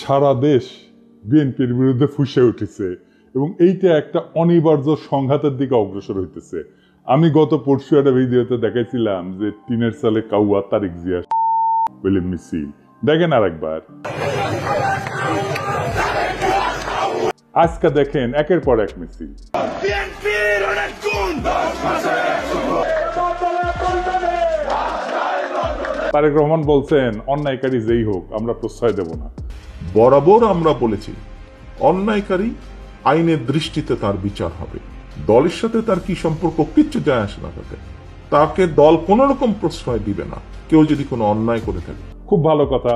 সারা দেশ বিএনপির বিরুদ্ধে ফুঁসে উঠেছে এবং এইটা একটা অনিবার্য সংঘাতের দিকে অগ্রসর হইতেছে। আমি গত পরশু একটা ভিডিওতে দেখাইছিলাম যে টিনের সালে কাউয়া তারিক জিয়া বলে মিছিল, দেখেন আরেকবার। আজকে দেখেন একের পর এক মিছিল। তারেক রহমান বলছেন অন্যায়কারী যেই হোক আমরা প্রশ্রয় দেব না। বরাবর আমরা বলেছি অন্যায়কারী আইনের দৃষ্টিতে তার বিচার হবে, দলের সাথে তার কি সম্পর্ক কিচ্ছু যায় আসে না, তাকে দল কোন রকম প্রশ্রয় দিবে না কেউ যদি কোনো অন্যায় করে থাকে। খুব ভালো কথা,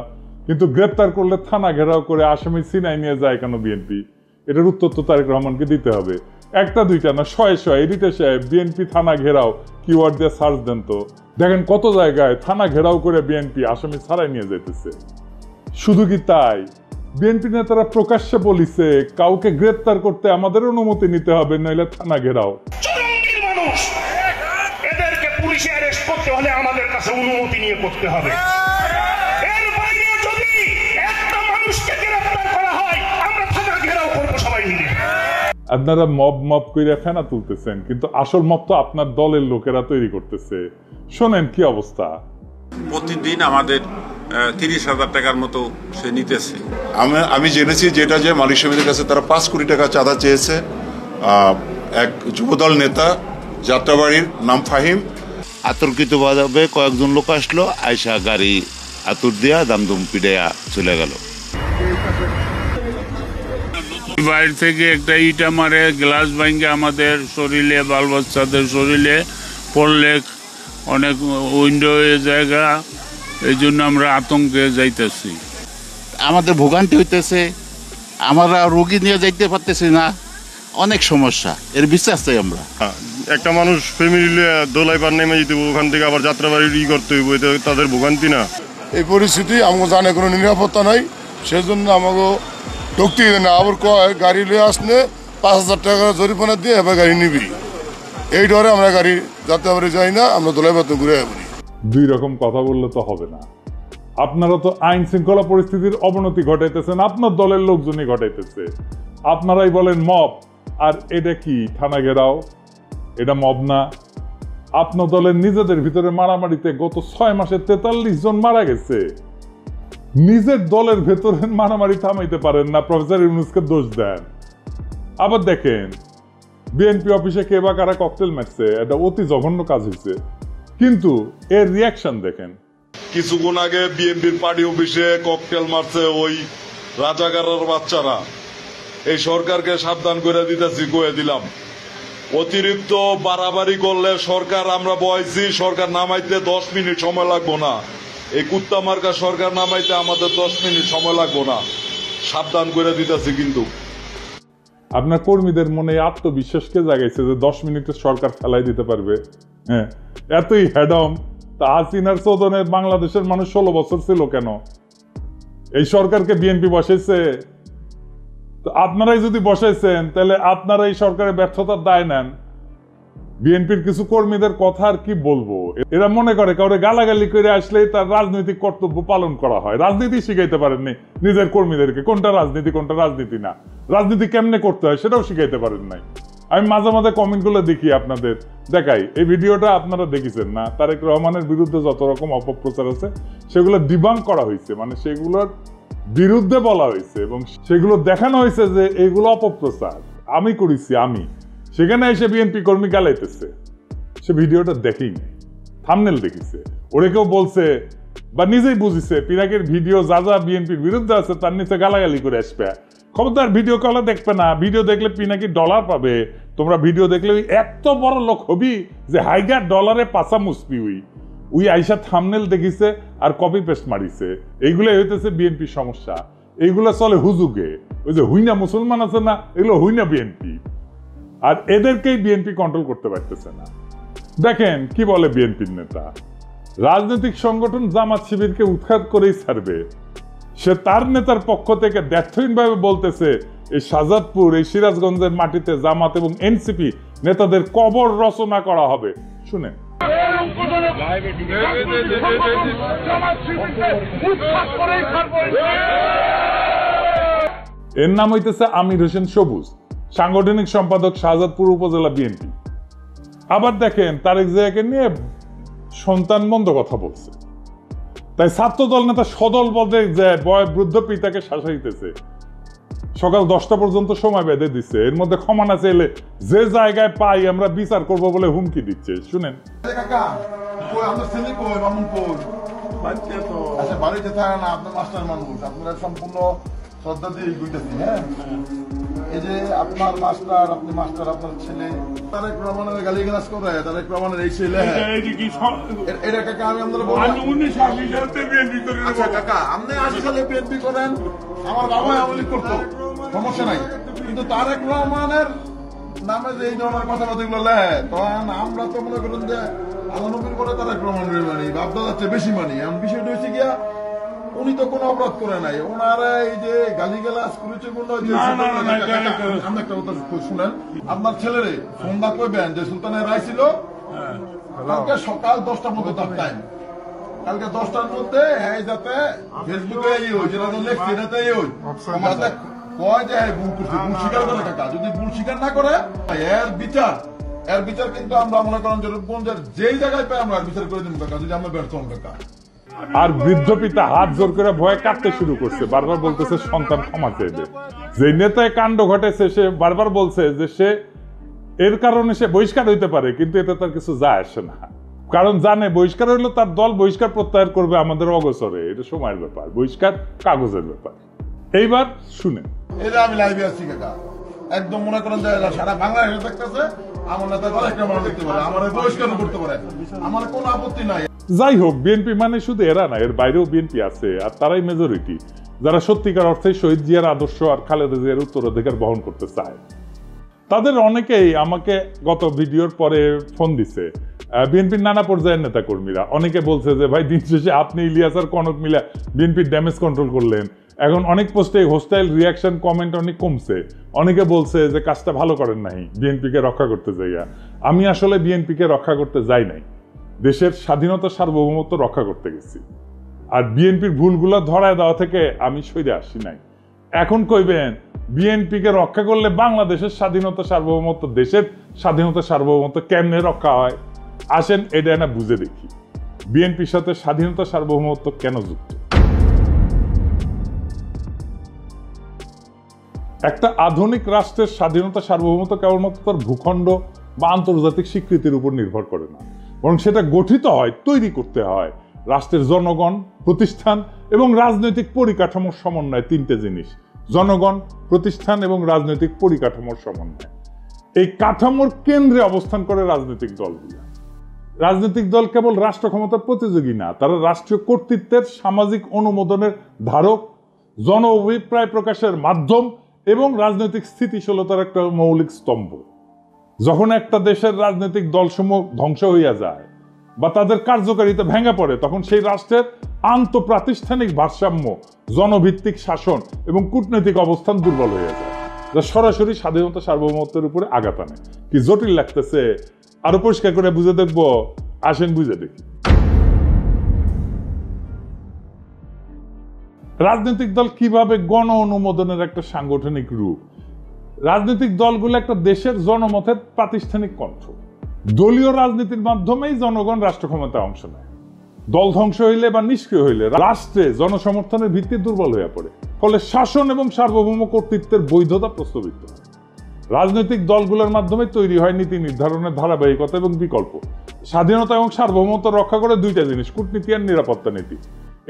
কিন্তু গ্রেপ্তার করলে থানা ঘেরাও করে আসামি সিনাই নিয়ে যায় কেন বিএনপি? এটার উত্তর তো তারেক রহমানকে দিতে হবে। একটা দুইটা না, শয়ে শয়ে এডিটর সাহেব বিএনপি থানা ঘেরাও কিওয়ার্ড দিয়ে সার্চ দেন তো, দেখেন কত জায়গায় থানা ঘেরাও করে বিএনপি আসামি ছাড়াই নিয়ে যাইতেছে। শুধু কি তাই, বিএনপি নেতারা প্রকাশ্যে বলিছে কাউকে গ্রেপ্তার করতে আমাদের অনুমতি নিতে হবে, নইলে থানা ঘেরাও। এদেরকে পুলিশে অ্যারেস্ট করতে হলে আমাদের কাছে অনুমতি নিয়ে করতে হবে। এর বাইরে যদি একটা মানুষকে গ্রেফতার করা হয় আমরা থানা ঘেরাও করব সবাই মিলে। আপনারা মব কইরা ফেনা তুলতেছেন, কিন্তু আসল মব তো আপনার দলের লোকেরা তৈরি করতেছে। শোনেন কি অবস্থা। প্রতিদিন আমাদের 30,000 টাকার মতো সে নিতেছে। আমি জেনেছি যেটা যে মালিক সমিতির কাছে তারা 5 কোটি টাকা চাঁদা চেয়েছে। এক যুবদল নেতা যাত্রাবাড়ির নাম ফাহিম, আতর্কিতভাবে কয়েকজন লোক আসলো, আয়সা গাড়ি আতুর দিয়া দামদুম পিড়াইয়া চলে গেল। বাইরে থেকে একটা ইটা মারে, গ্লাস ভাঙ্গে আমাদের শরীরে, বাল বাচ্চাদের শরীরে পড়লে অনেক উইন্ডো জায়গা, এই জন্য আমরা আতঙ্কে যাইতেছি। আমাদের ভোগান্তি হইতেছে, আমরা রোগী নিয়ে যাইতে পারতেছি না, অনেক সমস্যা, এর বিশ্বাস চাই আমরা। একটা মানুষ ফ্যামিলি দোলাই পার নেমে যেতে, ওখান থেকে আবার যাত্রাবাড়ির করতে হইব, এটা তাদের ভোগান্তি না। এই পরিস্থিতি আমাকে জানে কোনো নিরাপত্তা নাই, সেজন্য আমাকে ঢুকতে না। আবার কয় গাড়ি লিয়ে আসলে 5,000 টাকা জরিমানা দিয়ে এবার গাড়ি নিবি, এই ডরে আমরা গাড়ি যাত্রাবাড়ি যাই না, আমরা দোলাই পার ঘুরে পড়ি। দুই রকম কথা বললে তো হবে না। আপনারা তো আইন শৃঙ্খলা পরিস্থিতির অবনতি ঘটাইতেছেন, আপনার দলের লোকজনই ঘটাইতেছে। আপনারাই বলেন মব, আর এটা কি থানা ঘেরাও? এটা মব না। আপনার দলের নিজেদের ভিতরে মারামারিতে গত 6 মাসে 43 জন মারা গেছে। নিজের দলের ভেতরে মারামারি থামাইতে পারেন না, প্রফেসর ইউনূসকে দোষ দেন। আবার দেখেন বিএনপি অফিসে কে বা কারা ককটেল মারছে, এটা অতি জঘন্য কাজ হয়েছে, কিন্তু এর রিয়াকশন দেখেন। কিছুক্ষণ আগে বিএনপির পার্টি অফিসে ককটেল মারছে ওই রাজাকারের বাচ্চারা। এই সরকারকে সাবধান করে দিতেছি, কয়ে দিলাম অতিরিক্ত বাড়াবাড়ি করলে সরকার, আমরা বয়সী সরকার নামাইতে 10 মিনিট সময় লাগবো না। এই কুত্তা মার্কা সরকার নামাইতে আমাদের 10 মিনিট সময় লাগবো না, সাবধান করে দিতেছি। কিন্তু আপনার কর্মীদের মনে আত্মবিশ্বাসকে জাগাইছে যে 10 মিনিটে সরকার ফেলাই দিতে পারবে। হ্যাঁ, এতই হ্যাডম তা হাসিনার চোদনে বাংলাদেশের মানুষ 16 বছর ছিল কেন? এই সরকারকে বিএনপি বসাইছে, তো আপনারাই যদি বসাইছেন তাহলে আপনারা এই সরকারের ব্যর্থতার দায় নেন। বিএনপির কিছু কর্মীদের কথা আর কি বলবো, এরা মনে করে কাউরে গালাগালি করে আসলেই তার রাজনৈতিক কর্তব্য পালন করা হয়। রাজনীতি শিখাইতে পারেননি নিজের কর্মীদেরকে, কোনটা রাজনীতি কোনটা রাজনীতি না, রাজনীতি কেমনে করতে হয় সেটাও শিখাইতে পারেন নাই। আমি মাঝে মাঝে কমেন্টগুলো দেখি, আপনাদের দেখাই। এই ভিডিওটা আপনারা দেখেছেন না, তারেক রহমানের বিরুদ্ধে যত রকম অপপ্রচার আছে সেগুলো ডিবাঙ্ক করা হয়েছে, মানে সেগুলোর বিরুদ্ধে বলা হয়েছে এবং সেগুলো দেখানো হয়েছে যে এগুলো অপপ্রচার আমি করেছি। আমি সেখানে এসে বিএনপি কর্মী গালাইতেছে, সে ভিডিওটা দেখিনি, থাম্বনেল দেখিছে। ওরে কেউ বলছে বা নিজেই বুঝিছে পিনাকির ভিডিও যা যা বিএনপির বিরুদ্ধে আছে তার নিচে গালাগালি করে আসবে। খবরদার ভিডিও কলে দেখবে না, ভিডিও দেখলে পিনাকি ডলার পাবে। তোমরা ভিডিও দেখলে এত বড় লোক হবি যে হাইগার ডলারে পাশা মুসপি উই আইসা থাম্বনেল দেখিছে আর কপি পেস্ট মারিছে। এইগুলোই হইতেছে বিএনপির সমস্যা। এইগুলো চলে হুজুগে, ওই যে হুইনা মুসলমান আছে না, এগুলো হুইনা বিএনপি, আর এদেরকেই বিএনপি কন্ট্রোল করতে পারতেছে না। দেখেন কি বলে বিএনপির নেতা, রাজনৈতিক সংগঠন জামাত শিবিরকে উৎখাত করেই ছাড়বে। সে তার নেতার পক্ষ থেকে দ্ব্যর্থহীনভাবে বলতেছে এই শাহজাদপুর, এই সিরাজগঞ্জের মাটিতে জামাত এবং এনসিপি নেতাদের কবর রচনা করা হবে। শুনেন, জামাত শিবিরকে উৎখাত করেই ছাড়বো। এর নাম হইতেছে আমির হোসেন সবুজ, সাংগঠনিক সম্পাদক শাহজাদপুর উপজেলা বিএনপি। আবার দেখেন তারেক জিয়াকে নিয়ে সন্তান মন্দ কথা বলছে, তাই ছাত্রদল নেতা সদল বলতে যে বৃদ্ধ পিতাকে শাসাইতেছে, সকাল 10টা পর্যন্ত সময় বেঁধে দিচ্ছে, এর মধ্যে ক্ষমা না চাইলে যে জায়গায় পাই আমরা বিচার করব বলে হুমকি দিচ্ছে। শুনেন, বাড়িতে থাকে না, আপনার মাস্টার মানুষ, আপনারা সম্পূর্ণ শ্রদ্ধা দিয়ে বুঝতেছি। হ্যাঁ, এই যে আপনার মাস্টার, আপনি মাস্টার, আপনার ছেলে তারেক রহমানের গালিগালাজ করে, তারেক রহমানের এই ছেলে, এটা কাকা আমি আপনাদের বলবো। আচ্ছা কাকা, আপনি 80 সালে বিএনপি করেন, আমার বাবা আওয়ামী লীগ করতো, সমস্যা নাই, কিন্তু তারেক রহমানের নামে যে এই ধরনের কথাবার্তা গুলো লেয়, তখন আমরা তো মনে করেন যে আল্লাহ নবীর করে তারেক রহমানের মানি, বাপদাদার চেয়ে বেশি মানি। এমন বিষয়টা হয়েছে গিয়া উনি তো কোনো অপরাধ করে নাই, ওনারা এই যে গালিগালাজ করেছে বললো যে আপনি একটা কথা শুনেন, আপনার ছেলেরে ফোনটা কইবেন যে সুলতানের রায় ছিল কালকে সকাল 10টার মধ্যে তার টাইম, কালকে 10টার মধ্যে যাতে ফেসবুকে যেটা লেখছে এটাতে কয় যে ভুল করছে, ভুল স্বীকার করে কাকা। যদি ভুল স্বীকার না করে এর বিচার কিন্তু আমরা মনে করেন যেই জায়গায় পাই আমরা বিচার করে দিব কাকা, যদি আমরা ব্যর্থ হন কাকা। আর বৃদ্ধ পিতা হাত জোর করে ভয়ে কাঁদতে শুরু করছে, বারবার বলতেছে সন্তান ক্ষমা চাইবে। যে নেতায় কাণ্ড ঘটেছে সে বারবার বলছে যে সে এর কারণে সে বহিষ্কার হইতে পারে, কিন্তু এতে তার কিছু যায় আসে না, কারণ জানে বহিষ্কার হইলে তার দল বহিষ্কার প্রত্যাহার করবে আমাদের অগোচরে, এটা সময়ের ব্যাপার, বহিষ্কার কাগজের ব্যাপার। এইবার শুনে, এটা আমি লাইভে আছি কাকা, একদম মনে করেন যে সারা বাংলাদেশে থাকতেছে, আমার নেতা একটা মানুষ দেখতে পারে, আমার বহিষ্কার করতে পারে, আমার কোনো আপত্তি নাই। যাই হোক, বিএনপি মানে শুধু এরা না, এর বাইরেও বিএনপি আছে, আর তারাই মেজরিটি যারা সত্যিকার অর্থে শহীদ জিয়ার আদর্শ আর খালেদা জিয়ার উত্তরাধিকার বহন করতে চায়। তাদের অনেকেই আমাকে গত ভিডিওর পরে ফোন দিছে, বিএনপির নানা পর্যায়ের নেতা কর্মীরা, অনেকে বলছে যে ভাই দিন শেষে আপনি ইলিয়াস আর কনক মিলা বিএনপির ড্যামেজ কন্ট্রোল করলেন। এখন অনেক পোস্টে হোস্টাইল রিয়াকশন কমেন্ট অনেক কমছে, অনেকে বলছে যে কাজটা ভালো করেন নাই বিএনপিকে রক্ষা করতে যাইয়া। আমি আসলে বিএনপিকে রক্ষা করতে যাই নাই, দেশের স্বাধীনতা সার্বভৌমত্ব রক্ষা করতে গেছি, আর বিএনপির ভুলগুলো ধরায় দেওয়া থেকে আমি সরে আসি নাই। এখন কইবেন বিএনপিকে রক্ষা করলে বাংলাদেশের স্বাধীনতা সার্বভৌমত্ব, দেশের স্বাধীনতা সার্বভৌমত্ব কেমনে রক্ষা হয়? আসেন এটা না বুঝে দেখি বিএনপির সাথে স্বাধীনতা সার্বভৌমত্ব কেন যুক্ত। একটা আধুনিক রাষ্ট্রের স্বাধীনতা সার্বভৌমত্ব কেবলমাত্র তার ভূখণ্ড বা আন্তর্জাতিক স্বীকৃতির উপর নির্ভর করে না, বরং সেটা গঠিত হয়, তৈরি করতে হয় রাষ্ট্রের জনগণ, প্রতিষ্ঠান এবং রাজনৈতিক পরিকাঠামোর সমন্বয়। তিনটে জিনিস: জনগণ, প্রতিষ্ঠান এবং রাজনৈতিক পরিকাঠামোর সমন্বয়। এই কাঠামোর কেন্দ্রে অবস্থান করে রাজনৈতিক দলগুলো। রাজনৈতিক দল কেবল রাষ্ট্র ক্ষমতার প্রতিযোগী না, তারা রাষ্ট্রীয় কর্তৃত্বের সামাজিক অনুমোদনের ধারক, জন অভিপ্রায় প্রকাশের মাধ্যম এবং রাজনৈতিক স্থিতিশীলতার একটা মৌলিক স্তম্ভ। যখন একটা দেশের রাজনৈতিক দলসমূহ ধ্বংস হইয়া যায় বা তাদের কার্যকারিতা ভেঙে পড়ে, তখন সেই রাষ্ট্রের আন্তঃপ্রাতিষ্ঠানিক ভারসাম্য, জনভিত্তিক শাসন এবং কূটনৈতিক অবস্থান দুর্বল হয়ে যায়, যা সরাসরি স্বাধীনতা সার্বভৌমত্বের উপরে আঘাত আনে। কি জটিল লাগতেছে? আরো পরিষ্কার করে বুঝে দেখবো? আসেন বুঝে দেখি। রাজনৈতিক দল কিভাবে গণ অনুমোদনের একটা সাংগঠনিক রূপ। রাজনৈতিক দলগুলো একটা দেশের জনমতের প্রাতিষ্ঠানিক কণ্ঠ। দলীয় রাজনীতির মাধ্যমেই জনগণ রাষ্ট্র ক্ষমতায় অংশ নেয়। দল ধ্বংস হইলে বা নিষ্ক্রিয় হইলে রাষ্ট্রে জনসমর্থনের ভিত্তি দুর্বল হয়ে পড়ে, ফলে শাসন এবং সার্বভৌম কর্তৃত্বের বৈধতা প্রস্তাবিত হয়। রাজনৈতিক দলগুলোর মাধ্যমে তৈরি হয় নীতি নির্ধারণের ধারাবাহিকতা এবং বিকল্প। স্বাধীনতা এবং সার্বভৌমত্ব রক্ষা করে দুইটা জিনিস: কূটনীতি আর নিরাপত্তা নীতি।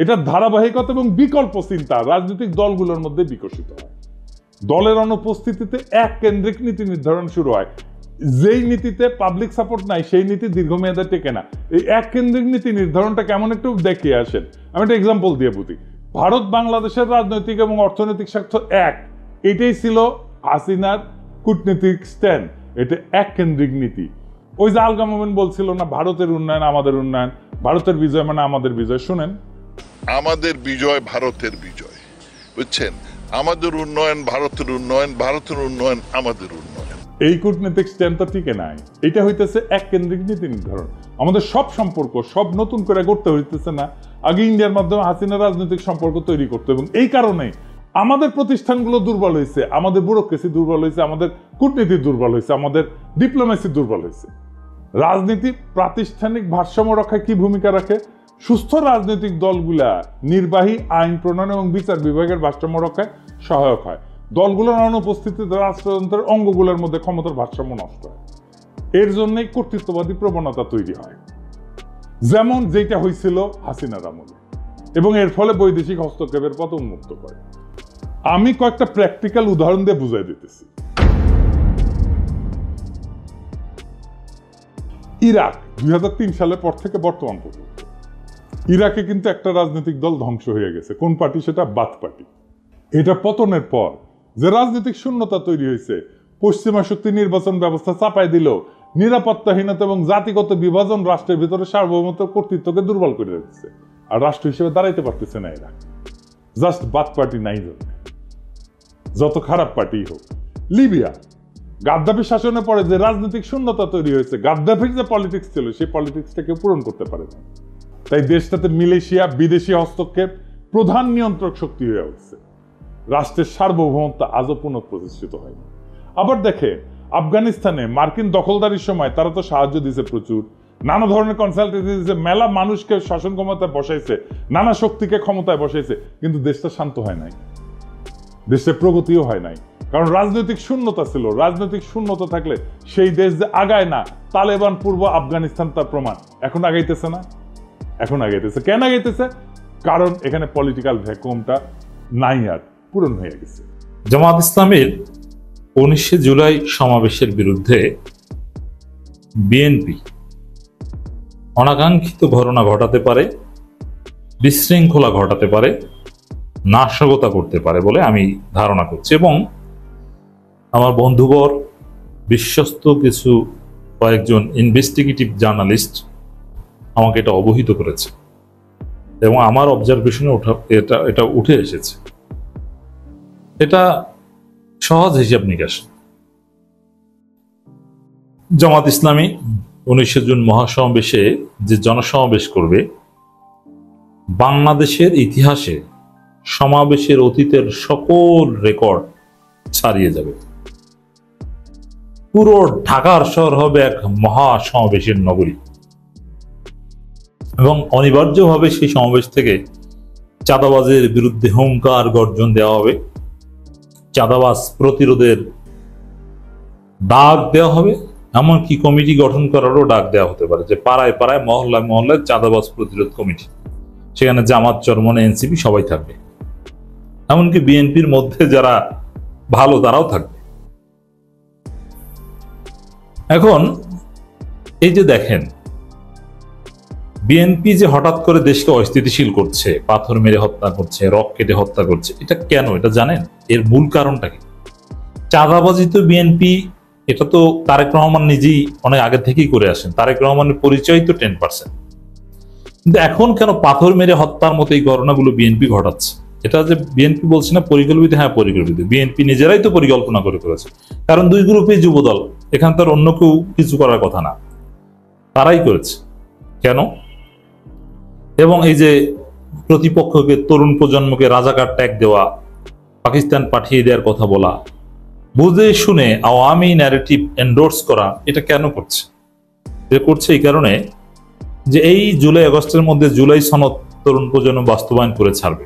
এটা ধারাবাহিকতা এবং বিকল্প চিন্তা রাজনৈতিক দলগুলোর মধ্যে বিকশিত হয়। দলের অনুপস্থিতিতে এক কেন্দ্রিক নীতি নির্ধারণ শুরু হয়। যেই নীতিতে পাবলিক সাপোর্ট নাই সেই নীতি দীর্ঘমেয়াদে টেকে না। এই এক কেন্দ্রিক নীতি নির্ধারণটা কেমন একটু দেখিয়ে আসেন। আমি একটা এক্সাম্পল দিয়ে বুঝি। ভারত বাংলাদেশের রাজনৈতিক এবং অর্থনৈতিক স্বার্থ এক, এটাই ছিল হাসিনার কূটনীতিক স্ট্যান্ড। এটা এক কেন্দ্রিক নীতি। ওই যে আলগা মোমেন বলছিল না, ভারতের উন্নয়ন আমাদের উন্নয়ন, ভারতের বিজয় মানে আমাদের বিজয়। শুনেন, আমাদের বিজয় ভারতের বিজয়, বুঝছেন? আমাদের উন্নয়ন ভারতের উন্নয়ন, ভারতের উন্নয়ন আমাদের উন্নয়ন। এই কূটনীতিক স্ট্যান্ড তো টিকে নাই। এটা হইতেছে এক কেন্দ্রিক নীতি নির্ধারণ। আমাদের সব সম্পর্ক সব নতুন করে করতে হইতেছে না, আগে ইন্ডিয়ার মাধ্যমে হাসিনা রাজনৈতিক সম্পর্ক তৈরি করতো, এবং এই কারণে আমাদের প্রতিষ্ঠানগুলো দুর্বল হয়েছে, আমাদের ব্যুরোক্রেসি দুর্বল হয়েছে, আমাদের কূটনীতি দুর্বল হয়েছে, আমাদের ডিপ্লোমেসি দুর্বল হয়েছে। রাজনীতি প্রাতিষ্ঠানিক ভারসাম্য রক্ষায় কি ভূমিকা রাখে? সুস্থ রাজনৈতিক দলগুলা নির্বাহী, আইন প্রণয়ন এবং বিচার বিভাগের ভারসাম্য রক্ষায় সহায়ক হয়। দলগুলোর অনুপস্থিতিতে রাষ্ট্রযন্ত্রের অঙ্গগুলোর মধ্যে ক্ষমতার ভারসাম্য নষ্ট হয়। এর জন্যই কর্তৃত্ববাদী প্রবণতা তৈরি হয়, যেমন যেটা হয়েছিল হাসিনার আমলে, এবং এর ফলে বৈদেশিক হস্তক্ষেপের পথ উন্মুক্ত করে। আমি কয়েকটা প্র্যাকটিক্যাল উদাহরণ দিয়ে বুঝাই দিতেছি। ইরাক 2003 সালের পর থেকে বর্তমান পর্যন্ত ইরাকে কিন্তু একটা রাজনৈতিক দল ধ্বংস হয়ে গেছে। কোন পার্টি? সেটা বাথ পার্টি। এটা পতনের পর যে রাজনৈতিক শূন্যতা তৈরি হয়েছে, পশ্চিমা শক্তি নির্বাচন ব্যবস্থা চাপাই দিল, নিরাপত্তাহীনতা এবং জাতিগত বিভাজন রাষ্ট্রের ভিতরে সার্বভৌমত্ব কর্তৃত্বকে দুর্বল করে রেখেছে, আর রাষ্ট্র হিসেবে দাঁড়াইতে পারতেছে না এরা। জাস্ট বাথ পার্টি নাই জন্য, যত খারাপ পার্টি হোক। লিবিয়া গাদ্দাফি শাসনের পরে যে রাজনৈতিক শূন্যতা তৈরি হয়েছে, গাদ্দাফির যে পলিটিক্স ছিল সেই পলিটিক্সটাকে পূরণ করতে পারে না। তাই দেশটাতে মিলেশিয়া, বিদেশি হস্তক্ষেপ প্রধান নিয়ন্ত্রক শক্তি হয়ে উঠছে। রাষ্ট্রের সার্বভৌমত্ব আজও পুনঃপ্রতিষ্ঠিত হয়নি। আবার দেখে আফগানিস্তানে মার্কিন দখলদারির সময় তারা তো সাহায্য দিয়েছে প্রচুর, নানা ধরনের কনসালটেন্সি দিয়েছে, মেলা মানুষকে শাসন ক্ষমতায় বসাইছে, নানা শক্তিকে ক্ষমতায় বসাইছে, কিন্তু দেশটা শান্ত হয় নাই, দেশে প্রগতিও হয় নাই, কারণ রাজনৈতিক শূন্যতা ছিল। রাজনৈতিক শূন্যতা থাকলে সেই দেশ যে আগায় না, তালেবান পূর্ব আফগানিস্তান তার প্রমাণ। এখন আগাইতেছে না, এখন আগাইতেছে। কেন আগাইতেছে? কারণ এখানে পলিটিক্যাল ভ্যাকুয়ামটা নাই, আর পূরণ হয়ে গেছে। জামাত ইসলামের 19 জুলাই সমাবেশের বিরুদ্ধে বিএনপি অনাকাঙ্ক্ষিত ঘটনা ঘটাতে পারে, বিশৃঙ্খলা ঘটাতে পারে, নাশকতা করতে পারে বলে আমি ধারণা করছি, এবং আমার বন্ধুবর বিশ্বস্ত কিছু কয়েকজন ইনভেস্টিগেটিভ জার্নালিস্ট আমাকে এটা অবহিত করেছে, এবং আমার অবজারভেশনে এটা উঠে এসেছে। এটা সহজ হিসাব নিকাশ। জামাত ইসলামী 19 জুন মহাসমাবেশে যে জনসমাবেশ করবে, বাংলাদেশের ইতিহাসে সমাবেশের অতীতের সকল রেকর্ড ছাড়িয়ে যাবে। পুরো ঢাকার শহর হবে এক মহা সমাবেশের নগরী, এবং অনিবার্যভাবে সেই সমাবেশ থেকে চাঁদাবাজের বিরুদ্ধে হুঙ্কার গর্জন দেওয়া হবে, চাঁদাবাজ প্রতিরোধের ডাক দেওয়া হবে, এমনকি কমিটি গঠন করারও ডাক দেওয়া হতে পারে, যে পাড়ায় পাড়ায়, মহল্লায় মহল্লায় চাঁদাবাজ প্রতিরোধ কমিটি। সেখানে জামাত, চরমনে, এনসিপি সবাই থাকবে, এমনকি বিএনপির মধ্যে যারা ভালো তারাও থাকবে। এখন এই যে দেখেন, বিএনপি যে হঠাৎ করে দেশকে অস্থিতিশীল করছে, পাথর মেরে হত্যা করছে, রক কেটে হত্যা করছে, এটা কেন? এটা জানেন এর মূল কারণটা কি? চাঁদাবাজি তো বিএনপি, এটা তো তারেক রহমান নিজেই অনেক আগে থেকেই করে আসেন। তারেক রহমানের পরিচয় তো 10%, কিন্তু এখন কেন পাথর মেরে হত্যার মতো এই ঘটনাগুলো বিএনপি ঘটাচ্ছে? এটা যে বিএনপি বলছে না পরিকল্পিত, হ্যাঁ পরিকল্পিত, বিএনপি নিজেরাই তো পরিকল্পনা করে করেছে, কারণ দুই গ্রুপে যুবদল, এখান তার অন্য কেউ কিছু করার কথা না, তারাই করেছে। কেন? এবং এই যে প্রতিপক্ষকে, তরুণ প্রজন্মকে রাজাকার ট্যাগ দেওয়া, পাকিস্তান পাঠিয়ে দেওয়ার কথা বলা, বুঝে শুনে আওয়ামী ন্যারেটিভ এন্ডোর্স করা, এটা কেন করছে? এটা করছে এই কারণে যে এই জুলাই আগস্টের মধ্যে জুলাই সনদ তরুণ প্রজন্ম বাস্তবায়ন করে ছাড়বে।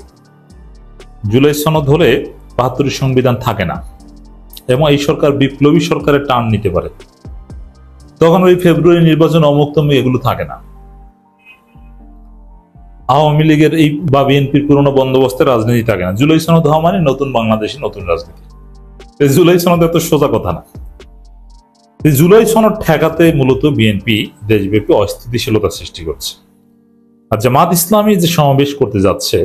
জুলাই সনদ হলে ৭২ সংবিধান থাকে না, এবং এই সরকার বিপ্লবী সরকারের টার্ন নিতে পারে। তখন ওই ফেব্রুয়ারি নির্বাচন, অমুক্তম, এগুলো থাকে না। আওয়ামী লীগের এই বা বিএনপির পুরনো বন্দোবস্তের রাজনীতি থাকে না। জুলাই সনদ হওয়া মানে নতুন বাংলাদেশে নতুন রাজনীতি। এই জুলাই সনদ এত সোজা কথা না। এই জুলাই সনদ ঠেকাতে মূলত বিএনপি দেশব্যাপী অস্থিতিশীলতা সৃষ্টি করছে। আর জামাত ইসলামী যে সমাবেশ করতে যাচ্ছে,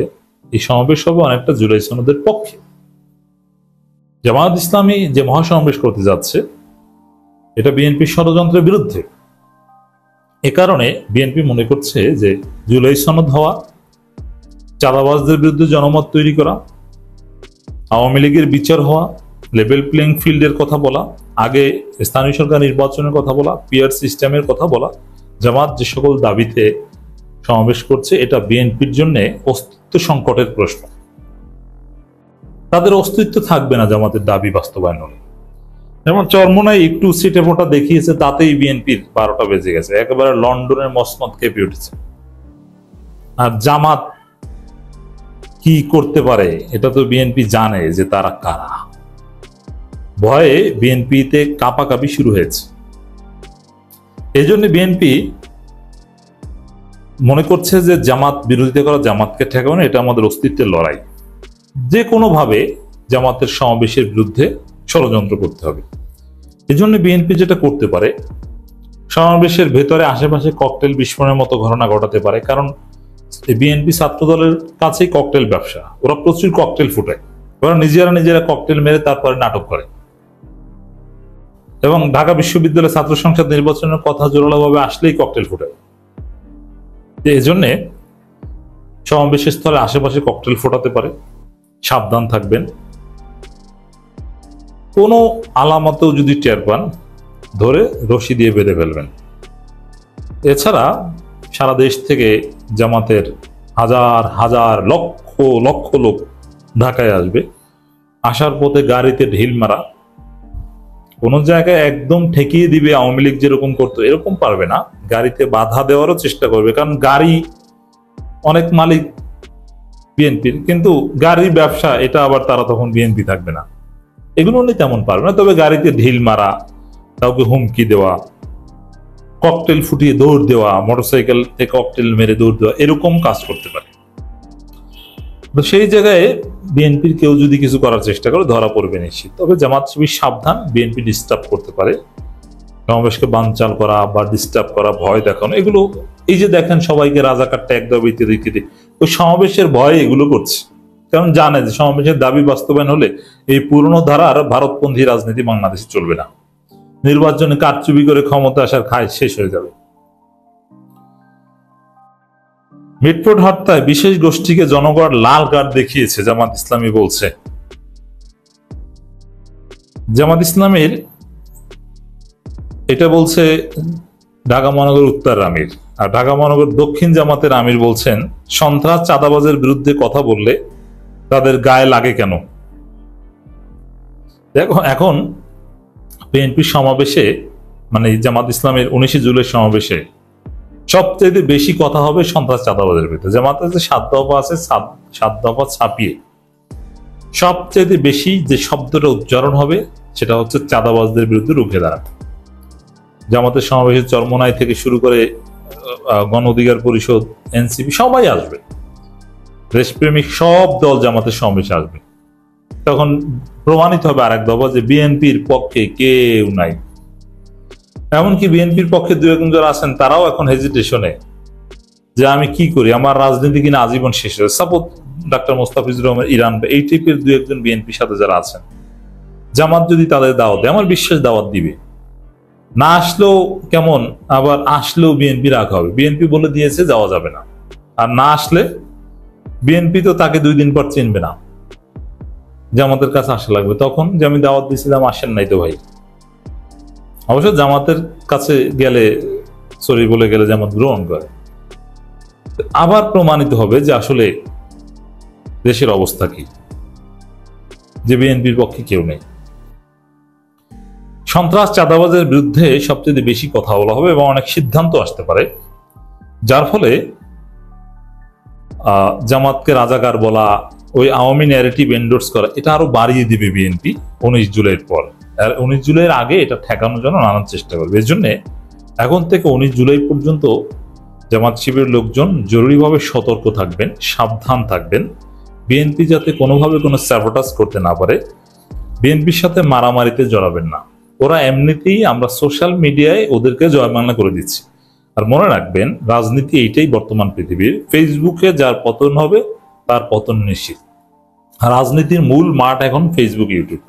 এই সমাবেশ হবে অনেকটা জুলাই সনদের পক্ষে। জামাত ইসলামী যে মহাসমাবেশ করতে যাচ্ছে, এটা বিএনপির ষড়যন্ত্রের বিরুদ্ধে। এ কারণে বিএনপি মনে করছে যে জুলাই সনদ হওয়া, চাঁদাবাজদের বিরুদ্ধে জনমত তৈরি করা, আওয়ামী লীগের বিচার হওয়া, লেভেল প্লেইং ফিল্ডের কথা বলা, আগে স্থানীয় সরকার নির্বাচনের কথা বলা, পিয়ার সিস্টেমের কথা বলা, জামাত যে সকল দাবিতে সমাবেশ করছে, এটা বিএনপির জন্য অস্তিত্ব সংকটের প্রশ্ন। তাদের অস্তিত্ব থাকবে না জামাতের দাবি বাস্তবায়ন হলে। যেমন চরমোনায় একটু সিটে ফোটা দেখিয়েছে, তাতেই বিএনপির 12টা বেজে গেছে, একেবারে লন্ডনের মসনদ কেঁপে উঠেছে। আর জামাত কি করতে পারে এটা তো বিএনপি জানে যে তারা কারা। ভয়ে বিএনপিতে কাঁপাকাঁপি শুরু হয়েছে। এই জন্য বিএনপি মনে করছে যে জামাত বিরোধিতা করা, জামাতকে ঠেকানো, এটা আমাদের অস্তিত্বের লড়াই। যে কোনোভাবে জামাতের সমাবেশের বিরুদ্ধে ষড়যন্ত্র করতে হবে। এই জন্য বিএনপি যেটা করতে পারে, সমাবেশের ভেতরে আশেপাশে ককটেল বিস্ফোরণের মতো ঘটনা ঘটাতে পারে। কারণ বিএনপি ছাত্র দলের কাছেই ককটেল ব্যবসা, ওরা প্রচুর ককটেল ফুটায়, ওরা নিজেরা ককটেল মেরে তারপরে নাটক করে। এবং ঢাকা বিশ্ববিদ্যালয়ের ছাত্র সংসদ নির্বাচনের কথা জোরালোভাবে আসলেই ককটেল ফুটায়। এই জন্য সমাবেশের স্থলে আশেপাশে ককটেল ফোটাতে পারে, সাবধান থাকবেন। কোনো আলামতেও যদি টের পান, ধরে রশি দিয়ে বেঁধে ফেলবেন। এছাড়া সারা দেশ থেকে জামাতের হাজার হাজার লক্ষ লক্ষ লোক ঢাকায় আসবে। আসার পথে গাড়িতে ঢিল মারা, কোন জায়গায় একদম ঠেকিয়ে দিবে আওয়ামী লীগ যেরকম করতো এরকম পারবে না, গাড়িতে বাধা দেওয়ারও চেষ্টা করবে। কারণ গাড়ি অনেক মালিক বিএনপির, কিন্তু গাড়ির ব্যবসা এটা আবার তারা তখন বিএনপি থাকবে না, এগুলো নিয়ে তেমন পারবে না। তবে গাড়িতে ঢিল মারা, কাউকে হুমকি দেওয়া, ককটেল ফুটিয়ে দৌড় দেওয়া, মোটরসাইকেল থেকে ককটেল মেরে দৌড় দেওয়া, এরকম কাজ করতে পারে। তো সেই জায়গায় বিএনপির কেউ যদি কিছু করার চেষ্টা করে ধরা পড়বে নিশ্চিত। তবে জামাত শিবির সাবধান, বিএনপি ডিস্টার্ব করতে পারে, সমাবেশকে বানচাল করা বা ডিস্টার্ব করা, ভয় দেখানো, এগুলো এই যে দেখেন সবাইকে রাজাকার ট্যাগ দেওয়া ইত্যাদি ইত্যাদি, ওই সমাবেশের ভয়ে এগুলো করছে। কারণ জানে যে সমাবেশের দাবি বাস্তবায়ন হলে এই পুরনো ধারার ভারতপন্থী রাজনীতি বাংলাদেশে চলবে না, নির্বাচনে কারচুপি করে ক্ষমতা আসার খায় শেষ হয়ে যাবে। মিটফোর্ড হত্যায় বিশেষ গোষ্ঠীকে জনগণ লাল কার্ড দেখিয়েছে, জামাত ইসলামী বলছে। জামাত ইসলামীর এটা বলছে ঢাকা মহানগর উত্তর আমির, আর ঢাকা মহানগর দক্ষিণ জামাতের আমির বলছেন সন্ত্রাস চাঁদাবাজের বিরুদ্ধে কথা বললে তাদের গায়ে লাগে কেন। দেখো এখন বিএনপির সমাবেশে, মানে জামাত ইসলামের 19 জুলাই সমাবেশে সবচেয়ে বেশি কথা হবে সন্ত্রাস চাঁদাবাজের বিরুদ্ধে। জামাতের যে 7 দফা আছে, 7 দফা ছাপিয়ে সবচেয়ে বেশি যে শব্দটা উচ্চারণ হবে সেটা হচ্ছে চাঁদাবাজদের বিরুদ্ধে রুখে দাঁড়ানো। জামাতের সমাবেশে চরমোনাই থেকে শুরু করে গণ অধিকার পরিষদ, এনসিপি সবাই আসবে, দেশপ্রেমিক সব দল জামাতের সমাবেশে আসবে। তখন প্রমাণিত হবে আরেক দফা যে বিএনপির পক্ষে কেউ নাই। এমনকি বিএনপির পক্ষে 2-1 জন আছেন, তারাও এখন হেজিটেশনে যে আমি কি করি, আমার রাজনীতি কিনা আজীবন শেষ হয়ে। সাপোজ ডাক্তার মোস্তাফিজুর রহমান, ইরান, এই টাইপের 2-1 জন বিএনপির সাথে যারা আছেন, জামাত যদি তাদের দাওয়াত দেয়, আমার বিশ্বাস দাওয়াত দিবে। না আসলেও কেমন, আবার আসলেও বিএনপি রাখা হবে, বিএনপি বলে দিয়েছে যাওয়া যাবে না। আর না আসলে বিএনপি তো তাকে 2 দিন পর চিনবে না, জামাতের কাছে আসা লাগবে। তখন যে আমি দাওয়াত দিয়েছিলাম আসেন নাই তো ভাই। অবশ্য জামাতের কাছে গেলে, সরি বলে গেলে জামাত গ্রহণ করে। আবার প্রমাণিত হবে যে আসলে দেশের অবস্থা কি, যে বিএনপির পক্ষে কেউ নেই। সন্ত্রাস চাঁদাবাজের বিরুদ্ধে সবচেয়ে বেশি কথা বলা হবে এবং অনেক সিদ্ধান্ত আসতে পারে, যার ফলে জামাতকে রাজাকার বলা, ওই আওয়ামী ন্যারেটিভ এন্ডোর্স করা, এটা আরো বাড়িয়ে দিবে বিএনপি 19 জুলাইয়ের পর। আর 19 জুলাইয়ের আগে এটা ঠেকানোর জন্য নানান চেষ্টা করবে। এর জন্য এখন থেকে 19 জুলাই পর্যন্ত জামাত শিবিরের লোকজন জরুরিভাবে সতর্ক থাকবেন, সাবধান থাকবেন, বিএনপি যাতে কোনোভাবে কোনো স্যাবোটাজ করতে না পারে। বিএনপির সাথে মারামারিতে জড়াবেন না, ওরা এমনিতেই আমরা সোশ্যাল মিডিয়ায় ওদেরকে জয়মান্না করে দিচ্ছি। আর মনে রাখবেন, রাজনীতি এইটাই বর্তমান পৃথিবীর, ফেসবুকে যার পতন হবে তার পতন নিশ্চিত। রাজনীতির মূল মাঠ এখন ফেসবুক, ইউটিউব।